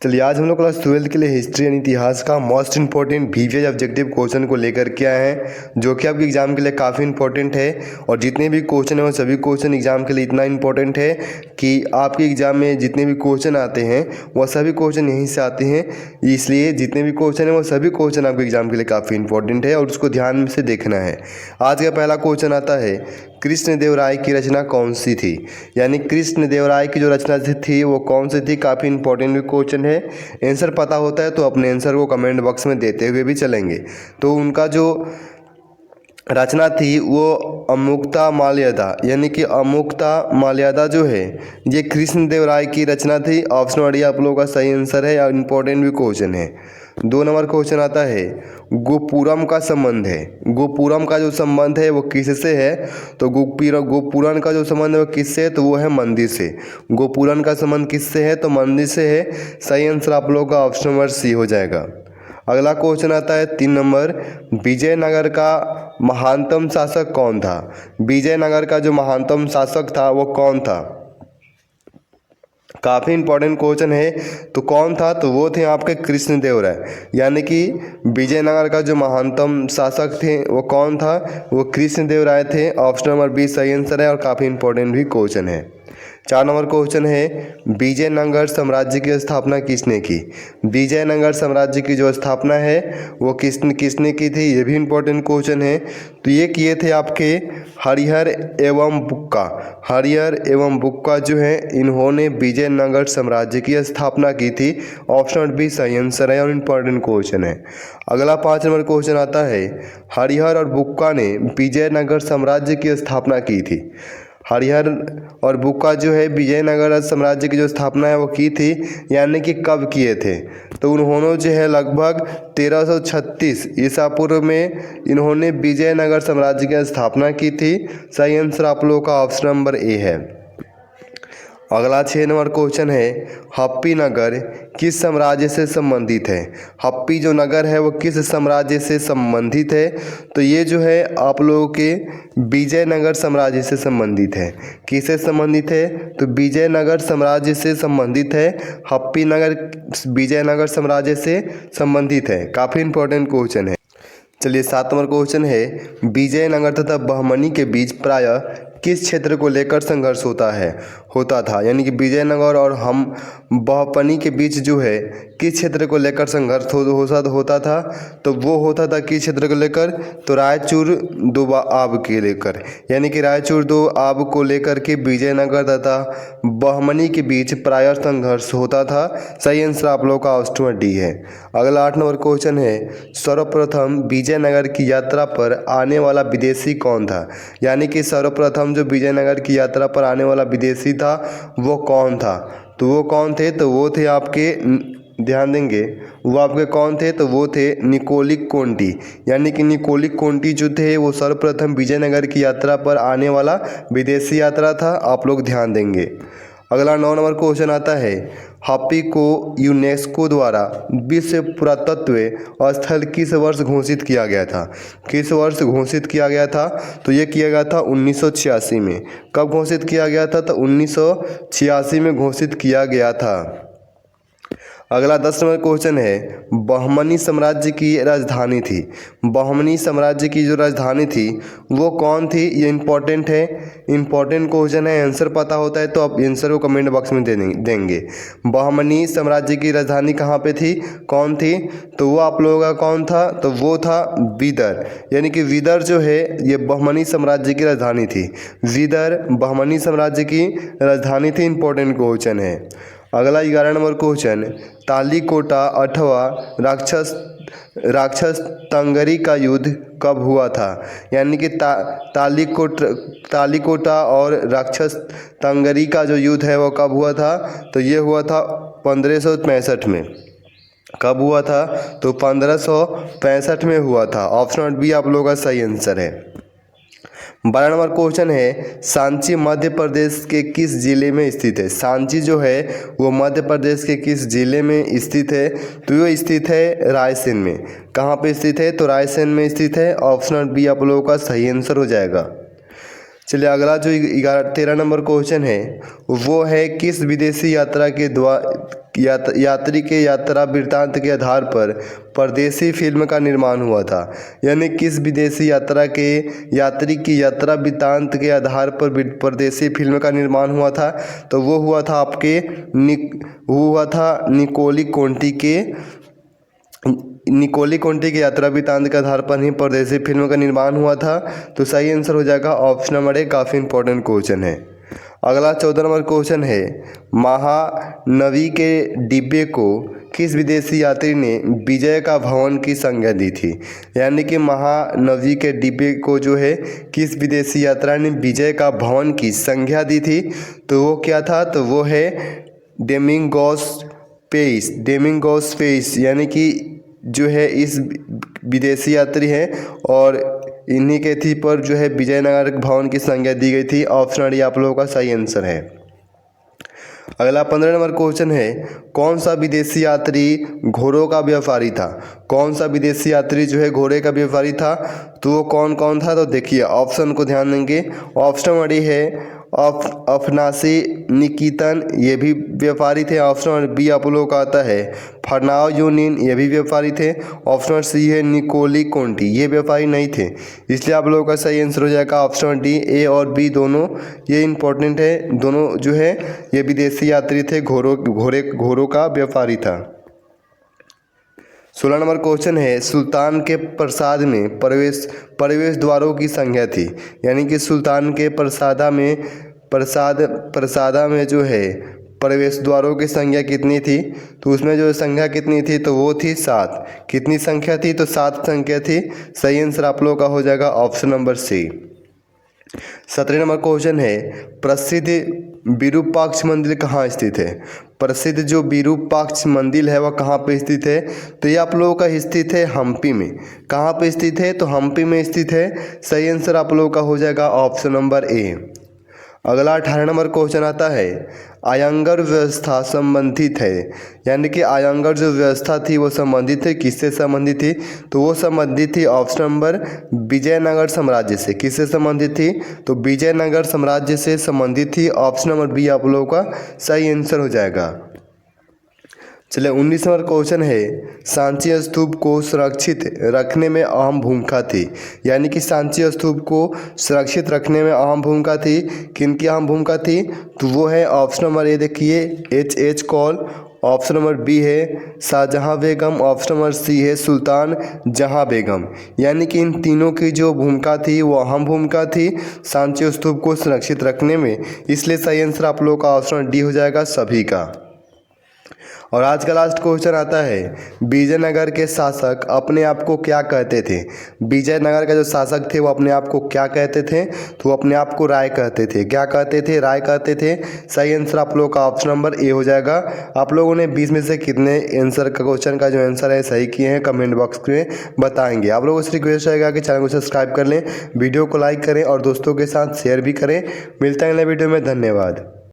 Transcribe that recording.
चलिए आज हम लोग क्लास 12 के लिए हिस्ट्री यानी इतिहास का most important previous objective question को लेकर के आए हैं, जो कि आपके एग्जाम के लिए काफ़ी इंपॉर्टेंट है। और जितने भी क्वेश्चन हैं वो सभी क्वेश्चन एग्जाम के लिए इतना इंपॉर्टेंट है कि आपके एग्जाम में जितने भी क्वेश्चन आते हैं वह सभी क्वेश्चन यहीं से आते हैं। इसलिए जितने भी क्वेश्चन हैं वो सभी क्वेश्चन आपके एग्जाम के लिए काफ़ी इंपॉर्टेंट है और उसको ध्यान से देखना है। आज का पहला क्वेश्चन आता है, कृष्णदेवराय की रचना कौन सी थी? यानी कृष्णदेवराय की जो रचना थी वो कौन सी थी? काफ़ी इंपॉर्टेंट भी क्वेश्चन है। आंसर पता होता है तो अपने आंसर को कमेंट बॉक्स में देते हुए भी चलेंगे। तो उनका जो रचना थी वो अमुक्तमाल्यदा, यानी कि अमुक्तमाल्यदा जो है ये कृष्णदेवराय की रचना थी। ऑप्शन वाली आप लोगों का सही आंसर है और इम्पोर्टेंट भी क्वेश्चन है। 2 नंबर क्वेश्चन आता है, गोपुरम का संबंध है। गोपुरम का जो संबंध है वो किससे है? तो गोपुरम का जो संबंध है वो किससे है? तो वो है मंदिर से। गोपुरम का संबंध किससे है? तो मंदिर से है। सही आंसर आप लोगों का ऑप्शन नंबर सी हो जाएगा। अगला क्वेश्चन आता है 3 नंबर, विजयनगर का महानतम शासक कौन था? विजयनगर का जो महानतम शासक था वो कौन था? काफ़ी इंपॉर्टेंट क्वेश्चन है। तो कौन था? तो वो थे आपके कृष्णदेवराय, यानी कि विजयनगर का जो महानतम शासक थे वो कौन था? वो कृष्णदेवराय थे। ऑप्शन नंबर बी सही आंसर है और काफ़ी इंपॉर्टेंट भी क्वेश्चन है। 4 नंबर क्वेश्चन है, विजयनगर साम्राज्य की स्थापना किसने की? विजयनगर साम्राज्य की जो स्थापना है वो किसने की थी? ये भी इंपॉर्टेंट क्वेश्चन है। तो ये किए थे आपके हरिहर एवं बुक्का। हरिहर एवं बुक्का जो है इन्होंने विजयनगर साम्राज्य की स्थापना की थी। ऑप्शन बी सही आंसर है और इम्पॉर्टेंट क्वेश्चन है। अगला 5 नंबर क्वेश्चन आता है, हरिहर और बुक्का ने विजयनगर साम्राज्य की स्थापना की थी। हरिहर और बुक्का जो है विजयनगर साम्राज्य की जो स्थापना है वो की थी, यानी कि कब किए थे? तो उन्होंने जो है लगभग 1336 ईसा पूर्व में इन्होंने विजयनगर साम्राज्य की स्थापना की थी। सही आंसर आप लोगों का ऑप्शन नंबर ए है। अगला 6 नंबर क्वेश्चन है, हप्पी नगर किस साम्राज्य से संबंधित है? हप्पी जो नगर है वो किस साम्राज्य से संबंधित है? तो ये जो है आप लोगों के विजयनगर साम्राज्य से संबंधित है। किससे संबंधित है? तो विजयनगर साम्राज्य से संबंधित है। हप्पी नगर विजयनगर साम्राज्य से संबंधित है। काफ़ी इंपॉर्टेंट क्वेश्चन है। चलिए 7 नंबर क्वेश्चन है, विजयनगर तथा बहमनी के बीच प्रायः किस क्षेत्र को लेकर संघर्ष होता था? यानी कि विजयनगर और हम बहपनी के बीच जो है किस क्षेत्र को लेकर संघर्ष होता था? तो वो होता था किस क्षेत्र को लेकर? तो रायचूर दोआब के लेकर, यानी कि रायचूर दोआब को लेकर के विजयनगर तथा बहमनी के बीच प्रायः संघर्ष होता था। सही आंसर आप लोगों का ऑप्शन डी है। अगला 8 नंबर क्वेश्चन है, सर्वप्रथम विजयनगर की यात्रा पर आने वाला विदेशी कौन था? यानी कि सर्वप्रथम जो विजयनगर की यात्रा पर आने वाला विदेशी था वो कौन था? तो वो कौन थे? तो वो थे आपके, ध्यान देंगे, वो आपके कौन थे? तो वो थे निकोलिक कोंटी। यानी कि निकोलिक कोंटी जो थे वो सर्वप्रथम विजयनगर की यात्रा पर आने वाला विदेशी यात्रा था। आप लोग ध्यान देंगे। अगला 9 नंबर क्वेश्चन आता है, हप्पी को यूनेस्को द्वारा विश्व पुरातत्व स्थल किस वर्ष घोषित किया गया था? किस वर्ष घोषित किया गया था? तो ये किया गया था 1986 में। कब घोषित किया गया था? तो 1986 में घोषित किया गया था। अगला 10 नंबर क्वेश्चन है, बहमनी साम्राज्य की राजधानी थी। बहमनी साम्राज्य की जो राजधानी थी वो कौन थी? ये इंपॉर्टेंट है, इंपॉर्टेंट क्वेश्चन है। आंसर पता होता है तो आप आंसर को कमेंट बॉक्स में देंगे। बहमनी साम्राज्य की राजधानी कहाँ पे थी? कौन थी? तो वो आप लोगों का कौन था? तो वो था विदर। यानी कि विदर जो है ये बहमनी साम्राज्य की राजधानी थी। विदर बहमनी साम्राज्य की राजधानी थी। इंपॉर्टेंट क्वेश्चन है। अगला 11 नंबर क्वेश्चन, तालीकोटा अथवा राक्षस तंगरी का युद्ध कब हुआ था? यानी कि तालीकोटा और राक्षस तंगरी का जो युद्ध है वो कब हुआ था? तो ये हुआ था 1565 में। कब हुआ था? तो 1565 में हुआ था। ऑप्शन बी आप लोगों का सही आंसर है। 12 नंबर क्वेश्चन है, सांची मध्य प्रदेश के किस जिले में स्थित है? सांची जो है वो मध्य प्रदेश के किस जिले में स्थित है? तो ये स्थित है रायसेन में। कहाँ पे स्थित है? तो रायसेन में स्थित है। ऑप्शन बी आप लोगों का सही आंसर हो जाएगा। चलिए अगला जो 13 नंबर क्वेश्चन है वो है किस विदेशी यात्रा के यात्री के यात्रा वृत्तांत के आधार पर परदेसी फिल्म का निर्माण हुआ था। यानी किस विदेशी यात्रा के यात्री की यात्रा वृत्तांत के आधार पर परदेसी फिल्म का निर्माण हुआ था, तो वो हुआ था आपके निकोली कोंटी के यात्रा वृत्तांत के आधार पर ही परदेसी फिल्म का निर्माण हुआ था। तो सही आंसर हो जाएगा ऑप्शन नंबर ए। काफ़ी इंपॉर्टेंट क्वेश्चन है। अगला 14 नंबर क्वेश्चन है महानवी के डिब्बे को किस विदेशी यात्री ने विजय का भवन की संज्ञा दी थी। यानी कि महानवी के डिब्बे को जो है किस विदेशी यात्रा ने विजय का भवन की संज्ञा दी थी, तो वो क्या था, तो वो है डोमिंगोस पेइस। यानी कि जो है इस विदेशी यात्री है और इन्हीं के थी पर जो है विजयनगर भवन की संज्ञा दी गई थी। ऑप्शन डी आप लोगों का सही आंसर है। अगला 15 नंबर क्वेश्चन है कौन सा विदेशी यात्री घोड़ों का व्यापारी था। कौन सा विदेशी यात्री जो है घोड़े का व्यापारी था, तो वो कौन था, तो देखिए ऑप्शन को ध्यान देंगे। ऑप्शन डी है अफनासी निकितन, ये भी व्यापारी थे। ऑप्शन बी आप लोगों का आता है फरनाओ यूनिन, ये भी व्यापारी थे। ऑप्शन सी है निकोली कोंटी, ये व्यापारी नहीं थे। इसलिए आप लोगों का सही आंसर हो जाएगा ऑप्शन डी। ए और बी दोनों ये इंपॉर्टेंट है। दोनों जो है ये विदेशी यात्री थे, घोड़ों का व्यापारी था। 16 नंबर क्वेश्चन है सुल्तान के प्रसाद में प्रवेश द्वारों की संख्या थी। यानी कि सुल्तान के प्रसादा में जो है प्रवेश द्वारों की संख्या कितनी थी, तो उसमें जो संख्या कितनी थी, तो वो थी 7। कितनी संख्या थी, तो 7 संख्या थी। सही आंसर आप लोगों का हो जाएगा option number C. 17 number question है प्रसिद्ध विरूपाक्ष मंदिर कहाँ स्थित है। प्रसिद्ध जो विरूपाक्ष मंदिर है वह कहाँ पे स्थित है, तो ये आप लोगों का स्थित है हम्पी में। कहाँ पे स्थित है, तो हम्पी में स्थित है। सही आंसर आप लोगों का हो जाएगा ऑप्शन नंबर ए। अगला 18 नंबर क्वेश्चन आता है आयंगर व्यवस्था संबंधित है। यानी कि आयंगर जो व्यवस्था थी वो संबंधित है, किससे संबंधित थी, तो वो संबंधित थी ऑप्शन नंबर विजयनगर साम्राज्य से। किससे संबंधित थी, तो विजयनगर साम्राज्य से संबंधित थी। ऑप्शन नंबर बी आप लोगों का सही आंसर हो जाएगा। चलिए 19 नंबर क्वेश्चन है सांची स्तूप को सुरक्षित रखने में अहम भूमिका थी। यानी कि सांची स्तूप को सुरक्षित रखने में अहम भूमिका थी। किनकी अहम भूमिका थी, तो वो है ऑप्शन नंबर ए देखिए H Kaul. Option number B है Shahjahan Begum. Option number C है सुल्तान जहां बेगम। यानी कि इन तीनों की जो भूमिका थी वो अहम भूमिका थी सांची स्तूप को सुरक्षित रखने में। इसलिए सही आंसर आप लोगों का ऑप्शन डी हो जाएगा सभी का। और आज का लास्ट क्वेश्चन आता है विजयनगर के शासक अपने आप को क्या कहते थे। विजयनगर का जो शासक थे वो अपने आप को क्या कहते थे, तो वो अपने आप को राय कहते थे। क्या कहते थे, राय कहते थे। सही आंसर आप लोगों का ऑप्शन नंबर ए हो जाएगा। आप लोगों ने 20 में से कितने आंसर का क्वेश्चन का जो आंसर है सही किए हैं कमेंट बॉक्स में बताएंगे। आप लोगों से रिक्वेस्ट रहेगा कि चैनल को सब्सक्राइब कर लें, वीडियो को लाइक करें और दोस्तों के साथ शेयर भी करें। मिलते हैं अगले वीडियो में। धन्यवाद।